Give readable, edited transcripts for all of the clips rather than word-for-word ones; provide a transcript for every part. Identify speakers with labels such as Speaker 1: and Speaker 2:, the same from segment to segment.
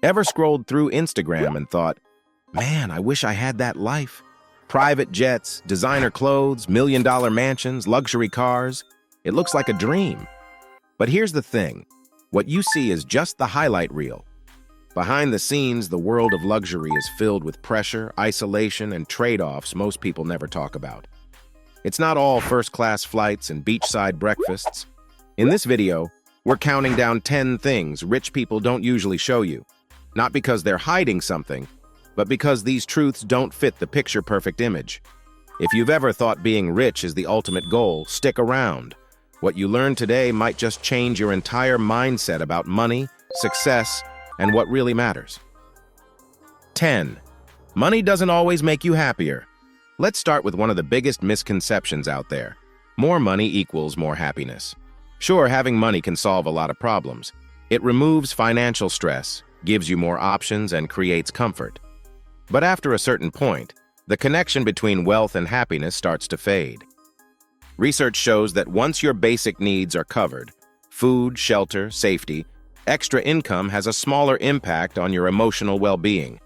Speaker 1: Ever scrolled through Instagram and thought, man, I wish I had that life? Private jets, designer clothes, million-dollar mansions, luxury cars. It looks like a dream. But here's the thing. What you see is just the highlight reel. Behind the scenes, the world of luxury is filled with pressure, isolation, and trade-offs most people never talk about. It's not all first-class flights and beachside breakfasts. In this video, we're counting down 10 things rich people don't usually show you. Not because they're hiding something, but because these truths don't fit the picture-perfect image. If you've ever thought being rich is the ultimate goal, stick around. What you learn today might just change your entire mindset about money, success, and what really matters. 10. Money doesn't always make you happier. Let's start with one of the biggest misconceptions out there. More money equals more happiness. Sure, having money can solve a lot of problems. It removes financial stress, gives you more options, and creates comfort. But after a certain point, the connection between wealth and happiness starts to fade. Research shows that once your basic needs are covered, food, shelter, safety, extra income has a smaller impact on your emotional well-being.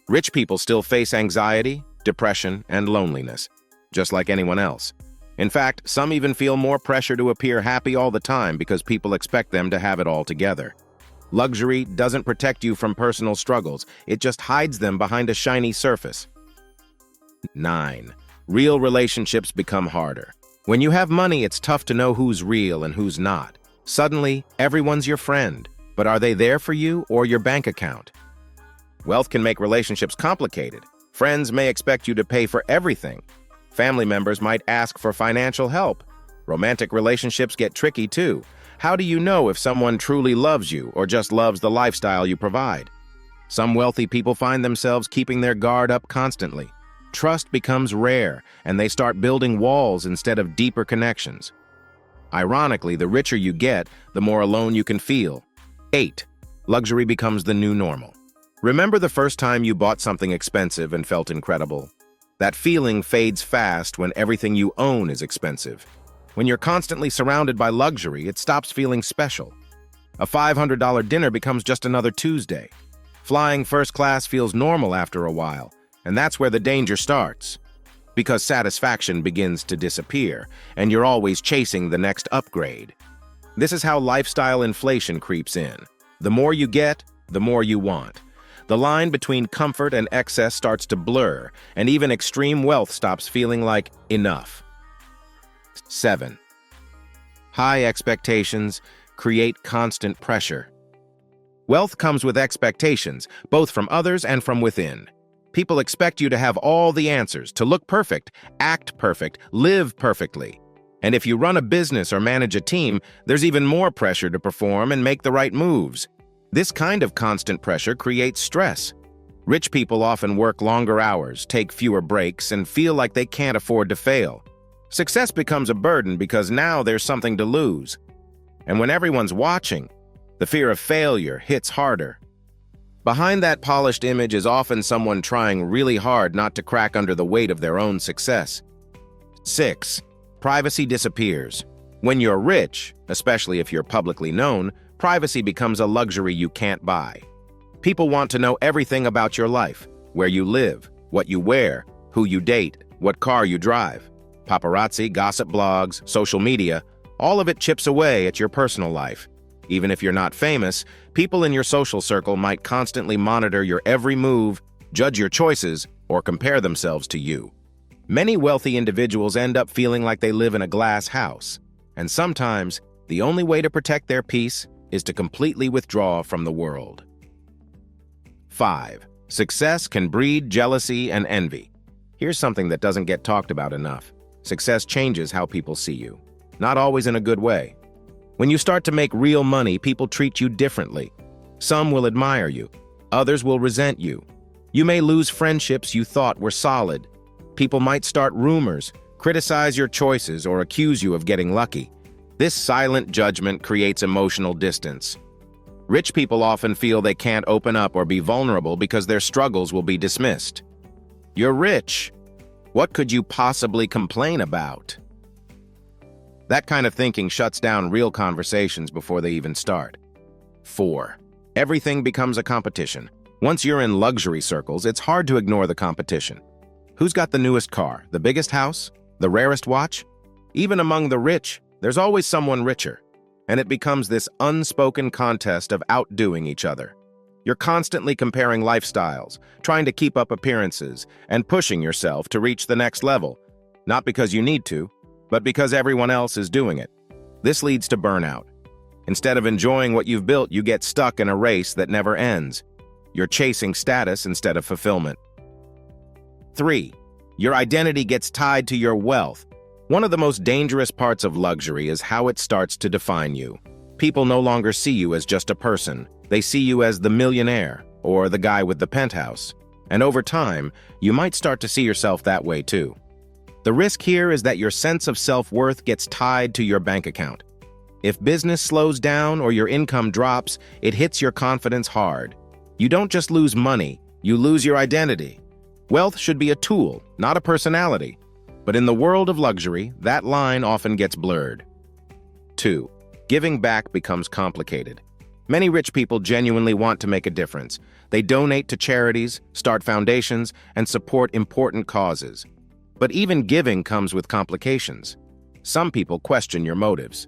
Speaker 1: Rich people still face anxiety, depression, and loneliness, just like anyone else. In fact, some even feel more pressure to appear happy all the time because people expect them to have it all together. Luxury doesn't protect you from personal struggles, it just hides them behind a shiny surface. 9. Real relationships become harder. When you have money, it's tough to know who's real and who's not. Suddenly, everyone's your friend, but are they there for you or your bank account? Wealth can make relationships complicated. Friends may expect you to pay for everything. Family members might ask for financial help. Romantic relationships get tricky too. How do you know if someone truly loves you or just loves the lifestyle you provide? Some wealthy people find themselves keeping their guard up constantly. Trust becomes rare, and they start building walls instead of deeper connections. Ironically, the richer you get, the more alone you can feel. 8. Luxury becomes the new normal. Remember the first time you bought something expensive and felt incredible? That feeling fades fast when everything you own is expensive. When you're constantly surrounded by luxury, it stops feeling special. A $500 dinner becomes just another Tuesday. Flying first class feels normal after a while, and that's where the danger starts. Because satisfaction begins to disappear, and you're always chasing the next upgrade. This is how lifestyle inflation creeps in. The more you get, the more you want. The line between comfort and excess starts to blur, and even extreme wealth stops feeling like enough. 7. High expectations create constant pressure. Wealth comes with expectations, both from others and from within. People expect you to have all the answers, to look perfect, act perfect, live perfectly. And if you run a business or manage a team, there's even more pressure to perform and make the right moves. This kind of constant pressure creates stress. Rich people often work longer hours, take fewer breaks, and feel like they can't afford to fail. Success becomes a burden because now there's something to lose. And when everyone's watching, the fear of failure hits harder. Behind that polished image is often someone trying really hard not to crack under the weight of their own success. 6. Privacy disappears. When you're rich, especially if you're publicly known, privacy becomes a luxury you can't buy. People want to know everything about your life, where you live, what you wear, who you date, what car you drive. Paparazzi, gossip blogs, social media, all of it chips away at your personal life. Even if you're not famous, people in your social circle might constantly monitor your every move, judge your choices, or compare themselves to you. Many wealthy individuals end up feeling like they live in a glass house, and sometimes the only way to protect their peace is to completely withdraw from the world. 5. Success can breed jealousy and envy. Here's something that doesn't get talked about enough. Success changes how people see you, not always in a good way. When you start to make real money, people treat you differently. Some will admire you, others will resent you. You may lose friendships you thought were solid. People might start rumors, criticize your choices, or accuse you of getting lucky. This silent judgment creates emotional distance. Rich people often feel they can't open up or be vulnerable because their struggles will be dismissed. You're rich. What could you possibly complain about? That kind of thinking shuts down real conversations before they even start. 4. Everything becomes a competition. Once you're in luxury circles, it's hard to ignore the competition. Who's got the newest car, the biggest house, the rarest watch? Even among the rich, there's always someone richer. And it becomes this unspoken contest of outdoing each other. You're constantly comparing lifestyles, trying to keep up appearances, and pushing yourself to reach the next level. Not because you need to, but because everyone else is doing it. This leads to burnout. Instead of enjoying what you've built, you get stuck in a race that never ends. You're chasing status instead of fulfillment. 3. Your identity gets tied to your wealth. One of the most dangerous parts of luxury is how it starts to define you. People no longer see you as just a person. They see you as the millionaire or the guy with the penthouse. And over time, you might start to see yourself that way too. The risk here is that your sense of self-worth gets tied to your bank account. If business slows down or your income drops, it hits your confidence hard. You don't just lose money, you lose your identity. Wealth should be a tool, not a personality. But in the world of luxury, that line often gets blurred. 2. Giving back becomes complicated. Many rich people genuinely want to make a difference. They donate to charities, start foundations, and support important causes. But even giving comes with complications. Some people question your motives.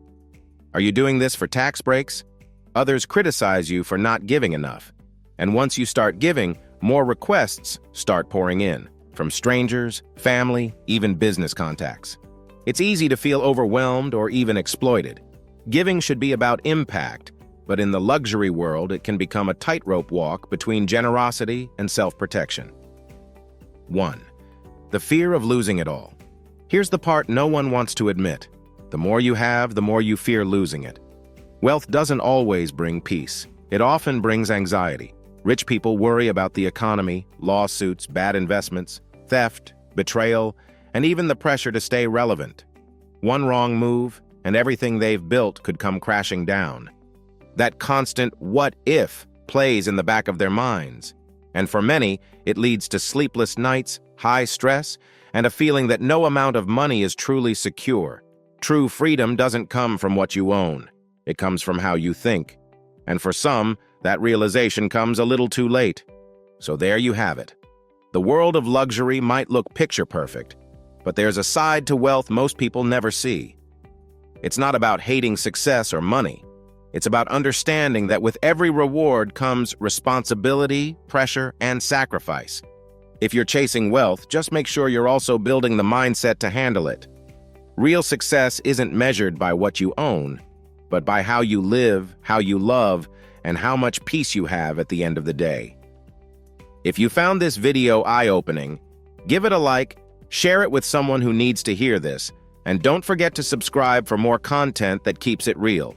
Speaker 1: Are you doing this for tax breaks? Others criticize you for not giving enough. And once you start giving, more requests start pouring in, from strangers, family, even business contacts. It's easy to feel overwhelmed or even exploited. Giving should be about impact, but in the luxury world, it can become a tightrope walk between generosity and self-protection. 1. The fear of losing it all. Here's the part no one wants to admit. The more you have, the more you fear losing it. Wealth doesn't always bring peace. It often brings anxiety. Rich people worry about the economy, lawsuits, bad investments, theft, betrayal, and even the pressure to stay relevant. One wrong move, and everything they've built could come crashing down. That constant "what if" plays in the back of their minds. And for many, it leads to sleepless nights, high stress, and a feeling that no amount of money is truly secure. True freedom doesn't come from what you own. It comes from how you think. And for some, that realization comes a little too late. So there you have it. The world of luxury might look picture perfect, but there's a side to wealth most people never see. It's not about hating success or money. It's about understanding that with every reward comes responsibility, pressure, and sacrifice. If you're chasing wealth, just make sure you're also building the mindset to handle it. Real success isn't measured by what you own, but by how you live, how you love, and how much peace you have at the end of the day. If you found this video eye-opening, give it a like, share it with someone who needs to hear this, and don't forget to subscribe for more content that keeps it real.